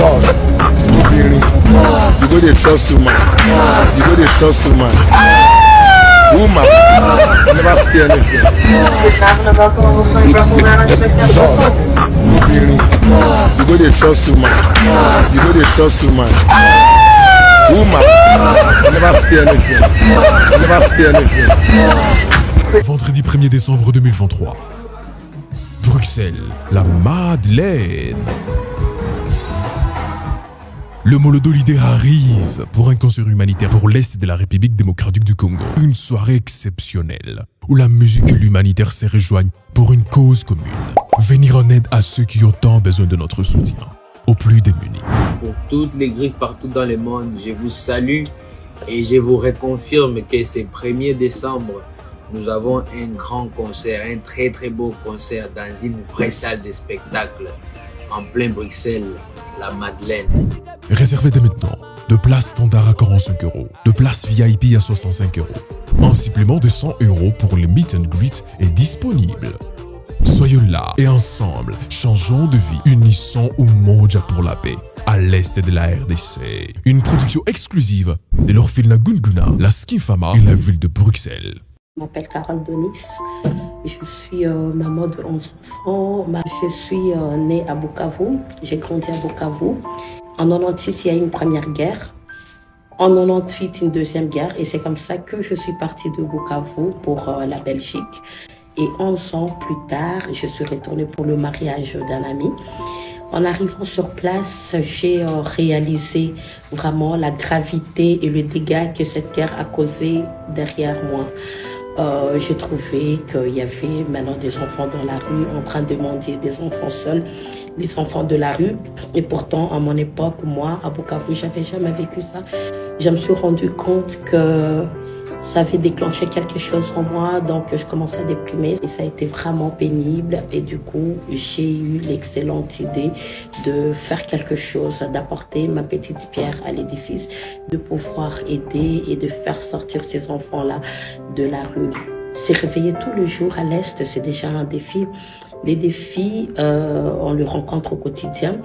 Talk. You go dey trust woman. You go dey trust woman. Woman. Never see anything. Goedenavond en welkom aan Wolfgang Brussel naar een spectaculair. Talk. You go dey trust woman. You go dey trust woman. Woman. Never see anything. Never see anything. Vendredi 1er décembre 2023. Bruxelles, la Madeleine. Le Molodolidaire arrive pour un concert humanitaire pour l'Est de la République démocratique du Congo. Une soirée exceptionnelle où la musique et l'humanitaire se rejoignent pour une cause commune. Venir en aide à ceux qui ont tant besoin de notre soutien, aux plus démunis. Pour toutes les griffes partout dans le monde, je vous salue et je vous reconfirme que ce 1er décembre, nous avons un grand concert, un très beau concert dans une vraie salle de spectacle en plein Bruxelles, la Madeleine. Réservez dès maintenant de places standard à 45 €, de places VIP à 65 €. Un supplément de 100 € pour le meet and greet est disponible. Soyons là et ensemble, changeons de vie, unissons Umoja pour la paix à l'est de la RDC. Une production exclusive de l'orphelinat Gunguna, la Skifama et la ville de Bruxelles. Je m'appelle Carole Donis, je suis maman de 11 enfants. Je suis née à Bukavu, j'ai grandi à Bukavu. En 96, il y a eu une première guerre. En 98, une deuxième guerre. Et c'est comme ça que je suis partie de Bukavu pour la Belgique. Et 11 ans plus tard, je suis retournée pour le mariage d'un ami. En arrivant sur place, j'ai réalisé vraiment la gravité et le dégât que cette guerre a causé derrière moi. J'ai trouvé qu'il y avait maintenant des enfants dans la rue en train de mendier, des enfants seuls, des enfants de la rue. Et pourtant, à mon époque, moi, à Bukavu, j'avais jamais vécu ça. Je me suis rendu compte que ça avait déclenché quelque chose en moi, donc je commençais à déprimer et ça a été vraiment pénible. Et du coup, j'ai eu l'excellente idée de faire quelque chose, d'apporter ma petite pierre à l'édifice, de pouvoir aider et de faire sortir ces enfants-là de la rue. Se réveiller tous les jours à l'Est, c'est déjà un défi. Les défis, on les rencontre au quotidien.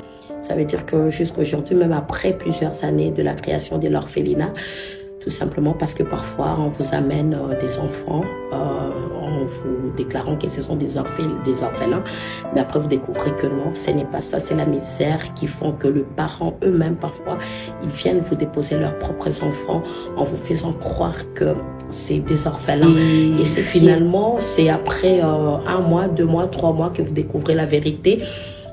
Ça veut dire que jusqu'à aujourd'hui, même après plusieurs années de la création de l'orphelinat, tout simplement parce que parfois on vous amène des enfants en vous déclarant que ce sont des orphelins, mais après vous découvrez que non, ce n'est pas ça, c'est la misère qui font que les parents eux-mêmes parfois, ils viennent vous déposer leurs propres enfants en vous faisant croire que c'est des orphelins. Et c'est finalement, c'est après 1 mois, 2 mois, 3 mois que vous découvrez la vérité.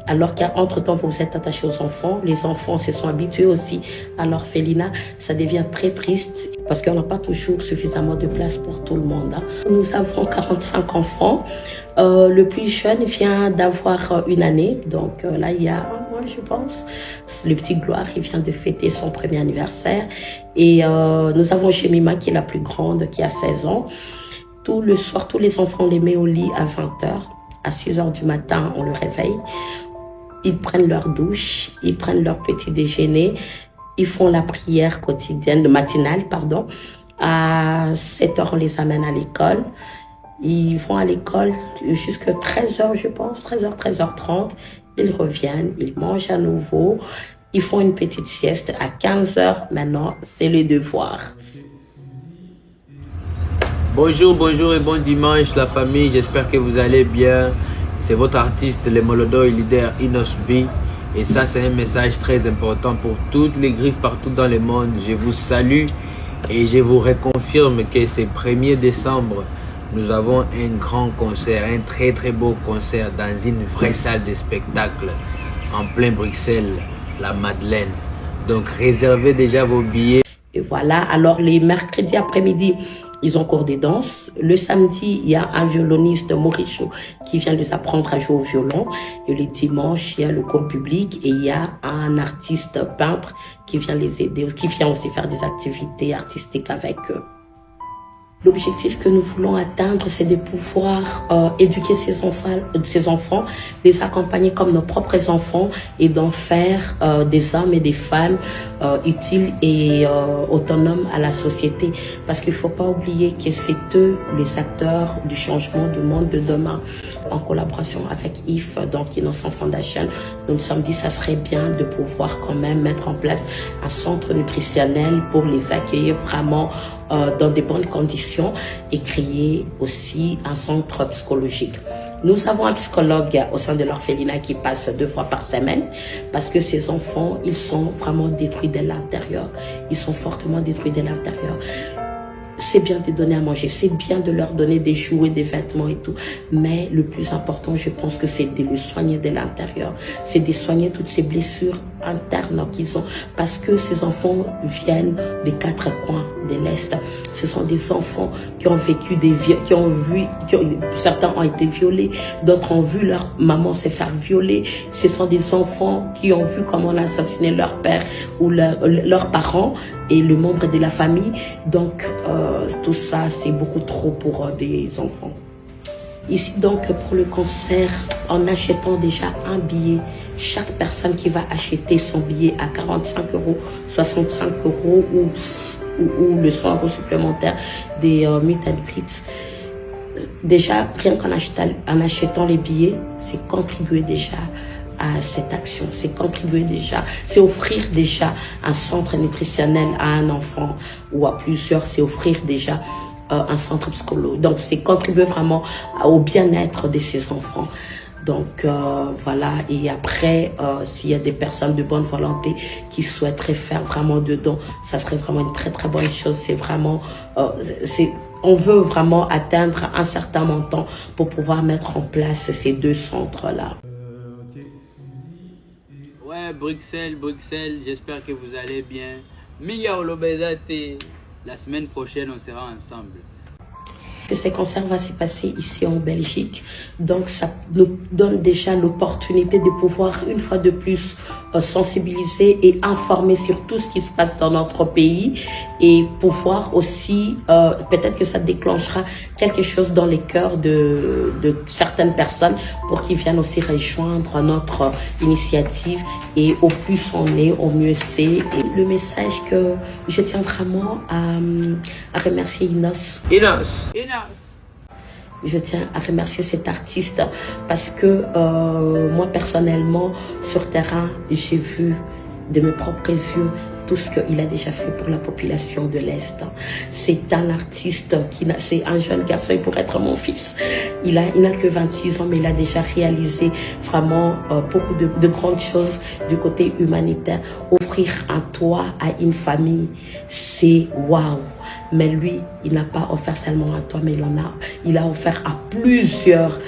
Alors qu'entre-temps, vous vous êtes attaché aux enfants. Les enfants se sont habitués aussi à l'orphelinat. Ça devient très triste parce qu'on n'a pas toujours suffisamment de place pour tout le monde. Nous avons 45 enfants. Le plus jeune vient d'avoir 1 année. Donc là, il y a 1 mois, je pense. Le petit Gloire, il vient de fêter son 1er anniversaire. Et nous avons Jemima qui est la plus grande, qui a 16 ans. Tout le soir, tous les enfants, on les met au lit à 20 h. À 6 h du matin, on le réveille. Ils prennent leur douche, ils prennent leur petit déjeuner, ils font la prière quotidienne, matinale, pardon. À 7 h, on les amène à l'école. Ils vont à l'école jusqu'à 13 h, je pense, 13 h, 13 h 30. Ils reviennent, ils mangent à nouveau. Ils font une petite sieste à 15 h. Maintenant, c'est le devoir. Bonjour et bon dimanche la famille, j'espère que vous allez bien. C'est votre artiste, le Molodolidaire Inosbi. Et ça, c'est un message très important pour toutes les griffes partout dans le monde. Je vous salue et je vous reconfirme que ce 1er décembre, nous avons un grand concert, un très beau concert dans une vraie salle de spectacle en plein Bruxelles, la Madeleine. Donc réservez déjà vos billets. Et voilà, alors les mercredis après-midi, ils ont cours de danse. Le samedi, il y a un violoniste, Mauricio, qui vient de s'apprendre à jouer au violon. Et le dimanche, il y a le cours public et il y a un artiste peintre qui vient les aider, qui vient aussi faire des activités artistiques avec eux. L'objectif que nous voulons atteindre, c'est de pouvoir éduquer ces enfants, les accompagner comme nos propres enfants et d'en faire des hommes et des femmes utiles et autonomes à la société. Parce qu'il ne faut pas oublier que c'est eux les acteurs du changement du monde de demain. en collaboration avec IF, donc Innocent Foundation, nous nous sommes dit que ça serait bien de pouvoir quand même mettre en place un centre nutritionnel pour les accueillir vraiment dans des bonnes conditions et créer aussi un centre psychologique. Nous avons un psychologue au sein de l'orphelinat qui passe 2 fois par semaine parce que ces enfants, ils sont vraiment détruits de l'intérieur. Ils sont fortement détruits de l'intérieur. C'est bien de donner à manger, c'est bien de leur donner des jouets, des vêtements et tout. Mais le plus important, je pense que c'est de les soigner de l'intérieur. C'est de soigner toutes ces blessures internes qu'ils ont. Parce que ces enfants viennent des 4 coins de l'Est. Ce sont des enfants qui ont vécu certains ont été violés, d'autres ont vu leur maman se faire violer. Ce sont des enfants qui ont vu comment on a assassiné leur père ou leurs parents et le membre de la famille. Donc, tout ça, c'est beaucoup trop pour des enfants. Ici, donc, pour le concert, en achetant déjà un billet, chaque personne qui va acheter son billet à 45 €, 65 € ou le 100 € supplémentaire des meet and greets, déjà, rien qu'en achetant les billets, c'est contribuer déjà à cette action, c'est contribuer déjà, c'est offrir déjà un centre nutritionnel à un enfant ou à plusieurs, c'est offrir déjà un centre psychologique. Donc c'est contribuer vraiment au bien-être de ces enfants. Donc voilà, et après s'il y a des personnes de bonne volonté qui souhaiteraient faire vraiment de dons, ça serait vraiment une très très bonne chose. C'est vraiment on veut vraiment atteindre un certain montant pour pouvoir mettre en place ces 2 centres-là. Ouais, Bruxelles, j'espère que vous allez bien. Mia Olobezate, la semaine prochaine, on sera ensemble. Que ces concerts vont se passer ici en Belgique. Donc ça nous donne déjà l'opportunité de pouvoir une fois de plus sensibiliser et informer sur tout ce qui se passe dans notre pays et pouvoir aussi, peut-être que ça déclenchera quelque chose dans les cœurs de certaines personnes pour qu'ils viennent aussi rejoindre notre initiative et au plus on est, au mieux c'est. Et le message que je tiens vraiment à remercier Inos. Je tiens à remercier cet artiste parce que moi personnellement sur terrain j'ai vu de mes propres yeux tout ce qu'il a déjà fait pour la population de l'Est. C'est un artiste c'est un jeune garçon, il pourrait être mon fils. Il n'a que 26 ans, mais il a déjà réalisé vraiment beaucoup de grandes choses du côté humanitaire. Offrir un toit à une famille, c'est waouh. Mais lui, il n'a pas offert seulement un toit, mais il a offert à plusieurs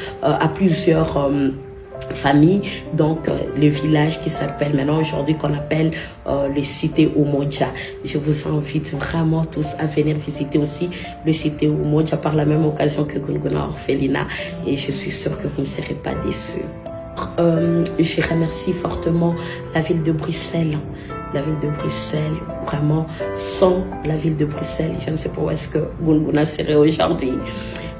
famille, donc le village qui s'appelle maintenant aujourd'hui qu'on appelle le Cité Umoja. Je vous invite vraiment tous à venir visiter aussi le Cité Umoja par la même occasion que Gunguna Orphelinat et je suis sûre que vous ne serez pas déçus. Je remercie fortement la ville de Bruxelles. La ville de Bruxelles, vraiment, sans la ville de Bruxelles, je ne sais pas où est-ce que Gunguna serait aujourd'hui.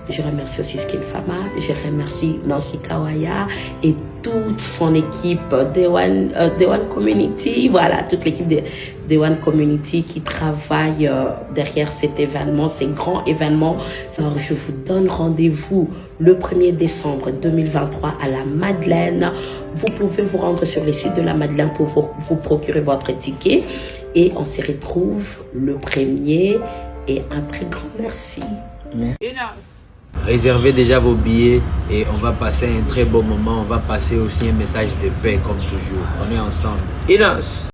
Je remercie aussi Skin Fama, je remercie Nancy Kawaya et toute son équipe de One Community, voilà, toute l'équipe de One Community qui travaille derrière cet événement, ces grands événements. Alors, je vous donne rendez-vous le 1er décembre 2023 à la Madeleine. Vous pouvez vous rendre sur le site de la Madeleine pour vous procurer votre ticket et on se retrouve le 1er et un très grand merci. Réservez déjà vos billets et on va passer un très beau moment. On va passer aussi un message de paix comme toujours. On est ensemble. Inos!